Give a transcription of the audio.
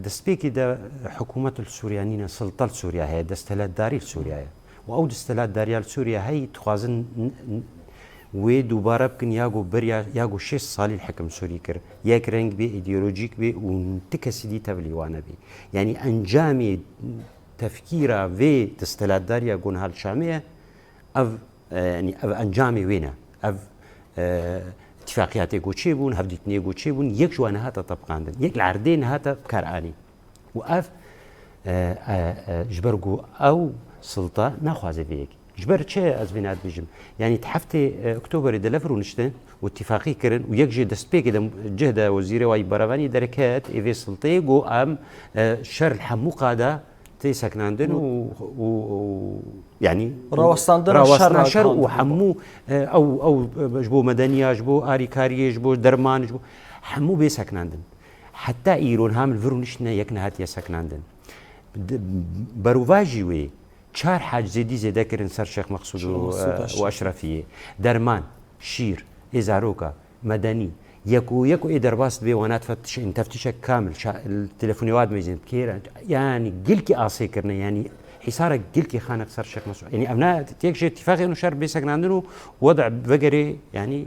دەستپێکی دا حکوومەت سووریانینە سڵتەل سووریا هەیە دەستەلاتداری سووریایە و ئەو دەستەلاتداریال سووریا هەی توخوازن وێ دووبارە بکن یاگو 6 ساڵی حکم سووری کرد یەک ڕنگ بێ ئیدئۆلۆژیک بێ و تی کەسی دی تەبلیوانە بێ یعنی ئەنجامی تەفکیرە وێ دەستەلاتداریە گۆنهال شامەیە ئەv ئەنجامی وێنە ئەv اتفاقیاتێک گۆچێ بوون هەفدیتنێ گۆچێ بوون یەک جوانە هاتە تەبقاندن یەک لە عەردەیە هاتە بکارئانی و ئەv ji ber ku ew silta naxwaze vê yekê ji ber çi ez vê nebêjim yanî heftê Oktoberê de lev rûniştin û itîfaqî kirin û yek jê destpêkê de cih de wezîrê wayî berevanî dereket ê vê siltê got em şer li hemû qada tê seknandin û yanî rawestana şer û hemû ew ji bo medeniya ji bo alîkariyê ji bo derman ji bo hemû bê seknandin heta îro ham li vir rûniştine yek nehatiye seknandin berovajî wê çar hacizêdî zêde kirin ser Şex Mexsûd û Eşrefiyê derman şîr ê zaroka medenî yek û ê derbas dibe wana teftîşek kamil telefonê wa dimêjin kêre yanî gilkî asêkirine yanî hîsarek gilkî xanek ser Şex Mexsûd yanî ev ne tek jê itîfaqên û şer bê seknandin û weda vegerê yanî